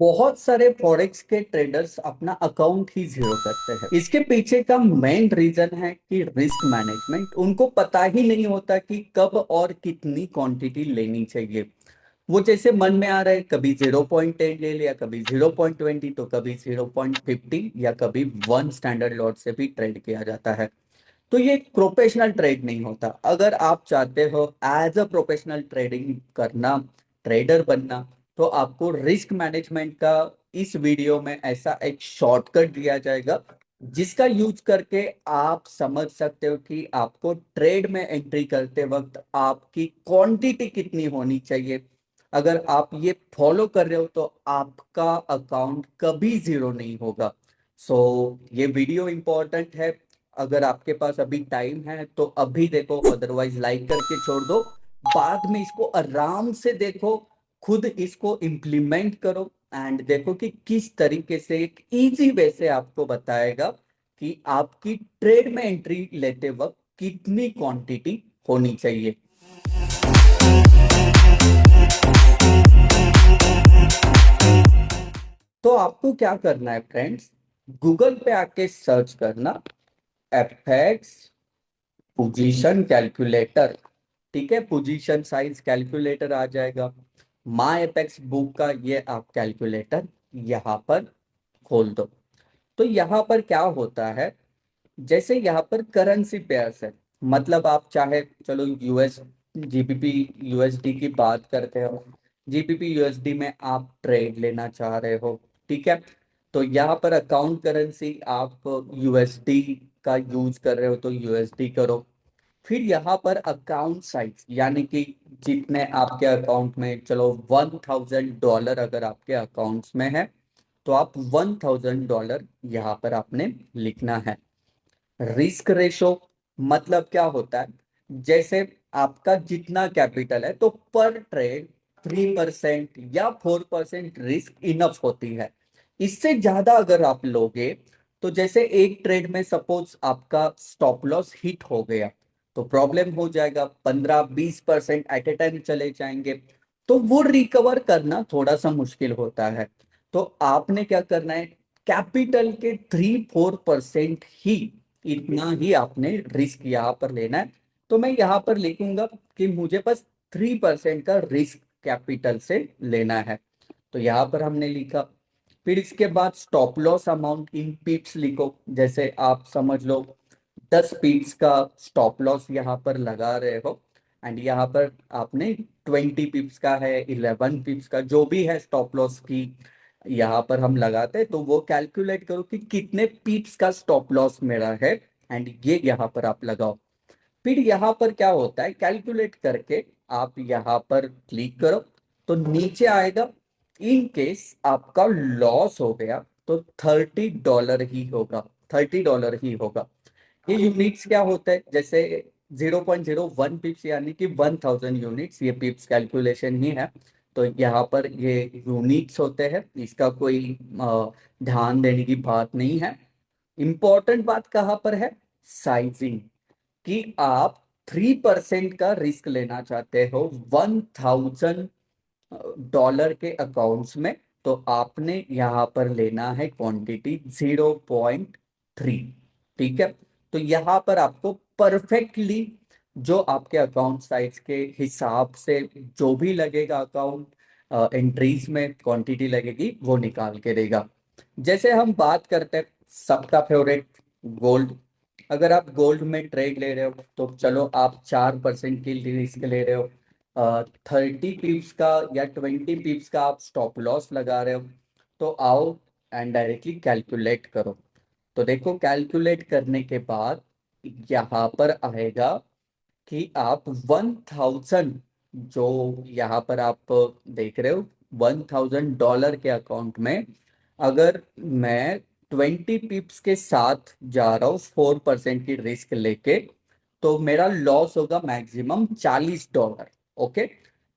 बहुत सारे फॉरेक्स के ट्रेडर्स अपना अकाउंट ही जीरो करते हैं। इसके पीछे का मेन रीजन है कि रिस्क मैनेजमेंट। उनको पता ही नहीं होता कि कब और कितनी क्वांटिटी लेनी चाहिए। वो जैसे मन में आ रहा है, कभी 0.10 ले लिया, कभी 0.20, तो कभी 0.50 या कभी 1 स्टैंडर्ड लॉट से भी ट्रेड किया जाता है। तो ये एक प्रोफेशनल ट्रेड नहीं होता। अगर आप चाहते हो एज अ प्रोफेशनल ट्रेडिंग करना, ट्रेडर बनना, तो आपको रिस्क मैनेजमेंट का इस वीडियो में ऐसा एक शॉर्टकट दिया जाएगा जिसका यूज करके आप समझ सकते हो कि आपको ट्रेड में एंट्री करते वक्त आपकी क्वांटिटी कितनी होनी चाहिए। अगर आप ये फॉलो कर रहे हो तो आपका अकाउंट कभी जीरो नहीं होगा। सो ये वीडियो इंपॉर्टेंट है। अगर आपके पास अभी टाइम है तो अभी देखो, अदरवाइज लाइक करके छोड़ दो। बाद में इसको आराम से देखो, खुद इसको इम्प्लीमेंट करो एंड देखो कि किस तरीके से एक इजी वे से आपको बताएगा कि आपकी ट्रेड में एंट्री लेते वक्त कितनी क्वांटिटी होनी चाहिए। तो आपको क्या करना है फ्रेंड्स, गूगल पे आके सर्च करना एफएक्स पोजीशन कैलकुलेटर। ठीक है, पोजीशन साइज कैलकुलेटर आ जाएगा। माई एपेक्स बुक का ये आप कैलकुलेटर यहाँ पर खोल दो। तो यहाँ पर क्या होता है, जैसे यहाँ पर करेंसी पेयर्स है, मतलब आप चाहे, चलो यूएस जीबीपी यूएसडी की बात करते हो, जीबीपी यूएसडी में आप ट्रेड लेना चाह रहे हो। ठीक है, तो यहाँ पर अकाउंट करेंसी आप यूएसडी का यूज कर रहे हो तो यूएसडी करो। फिर यहाँ पर अकाउंट साइज, यानी कि जितने आपके अकाउंट में, चलो $1000 अगर आपके अकाउंट्स में है तो आप $1000 यहाँ पर आपने लिखना है। रिस्क रेशो मतलब क्या होता है, जैसे आपका जितना कैपिटल है तो पर ट्रेड 3% या 4% रिस्क इनफ होती है। इससे ज्यादा अगर आप लोगे तो जैसे एक ट्रेड में सपोज आपका स्टॉप लॉस हिट हो गया तो प्रॉब्लम हो जाएगा, 15-20% एट ए टाइम चले जाएंगे। तो वो रिकवर करना थोड़ा सा मुश्किल होता है। तो आपने क्या करना है, कैपिटल के 3-4% ही, इतना ही आपने रिस्क यहाँ पर लेना है। तो मैं यहाँ पर लिखूंगा कि मुझे बस 3% का रिस्क कैपिटल से लेना है। तो यहाँ पर हमने लिखा। फिर इसके बाद स्टॉप लॉस अमाउंट इन पिप्स लिखो। जैसे आप समझ लो 10 पिप्स का स्टॉप लॉस यहाँ पर लगा रहे हो एंड यहाँ पर आपने 20 पिप्स का है, 11 पिप्स का, जो भी है स्टॉप लॉस की यहाँ पर हम लगाते हैं। तो वो कैलकुलेट करो कि कितने पिप्स का स्टॉप लॉस मेरा है एंड ये यहाँ पर आप लगाओ। फिर यहाँ पर क्या होता है, कैलकुलेट करके आप यहाँ पर क्लिक करो तो नीचे आएगा। इन केस आपका लॉस हो गया तो $30 ही होगा, $30 ही होगा। ये यूनिट्स क्या होता है, जैसे 0.01 पिप्स यानी कि 1000 यूनिट्स, ये पिप्स कैलकुलेशन ही है। तो यहाँ पर ये यूनिट्स होते हैं, इसका कोई ध्यान देने की बात नहीं है। इंपॉर्टेंट बात कहाँ पर है, साइजिंग, कि आप 3% का रिस्क लेना चाहते हो $1000 के अकाउंट्स में, तो आपने यहाँ पर लेना है क्वांटिटी 0.3। ठीक है, तो यहाँ पर आपको परफेक्टली जो आपके अकाउंट साइज के हिसाब से जो भी लगेगा अकाउंट एंट्रीज में क्वांटिटी लगेगी वो निकाल के देगा। जैसे हम बात करते हैं सबका फेवरेट, गोल्ड। अगर आप गोल्ड में ट्रेड ले रहे हो तो चलो आप 4% की रिस्क ले रहे हो, 30 पिप्स का या 20 पिप्स का आप स्टॉप लॉस लगा रहे हो। तो आओ एंड डायरेक्टली कैलकुलेट करो। तो देखो, कैलकुलेट करने के बाद यहाँ पर आएगा कि आप 1000, जो यहाँ पर आप देख रहे हो $1000 के अकाउंट में, अगर मैं 20 पिप्स के साथ जा रहा हूँ 4% की रिस्क लेके, तो मेरा लॉस होगा मैक्सिमम $40। ओके,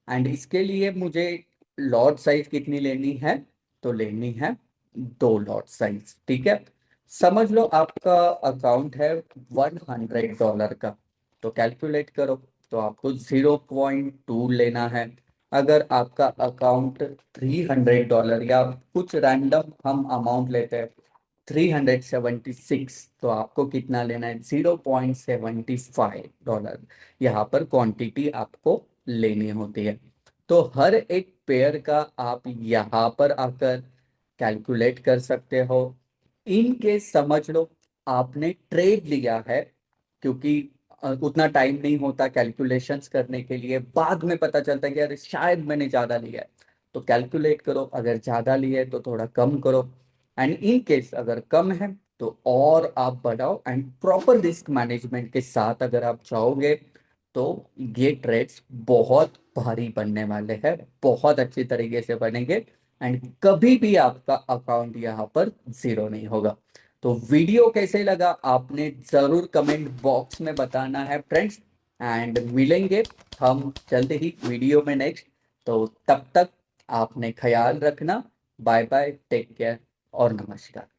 एंड इसके लिए मुझे लॉट साइज कितनी लेनी है, तो लेनी है 2 लॉट साइज। ठीक है, समझ लो आपका अकाउंट है $100 का। तो कैलकुलेट करो, तो आपको 0.2 लेना है। अगर आपका अकाउंट $300 या कुछ रैंडम हम अमाउंट लेते हैं 376, तो आपको कितना लेना है? $0.75 यहाँ पर क्वांटिटी आपको लेनी होती है। तो हर एक पेयर का आप यहाँ पर आकर कैलकुलेट कर सकते हो। इन केस समझ लो आपने ट्रेड लिया है, क्योंकि उतना टाइम नहीं होता कैलकुलेशंस करने के लिए, बाद में पता चलता है कि अरे शायद मैंने ज्यादा लिया है, तो कैलकुलेट करो, अगर ज्यादा लिया है तो थोड़ा कम करो, एंड इन केस अगर कम है तो और आप बढ़ाओ, एंड प्रॉपर रिस्क मैनेजमेंट के साथ अगर आप चाहोगे तो ये ट्रेड्स बहुत भारी बनने वाले हैं, बहुत अच्छी तरीके से बनेंगे, एंड कभी भी आपका अकाउंट यहाँ पर जीरो नहीं होगा। तो वीडियो कैसे लगा आपने जरूर कमेंट बॉक्स में बताना है फ्रेंड्स, एंड मिलेंगे हम जल्द ही वीडियो में नेक्स्ट। तो तब तक आपने ख्याल रखना। बाय बाय, टेक केयर और नमस्कार।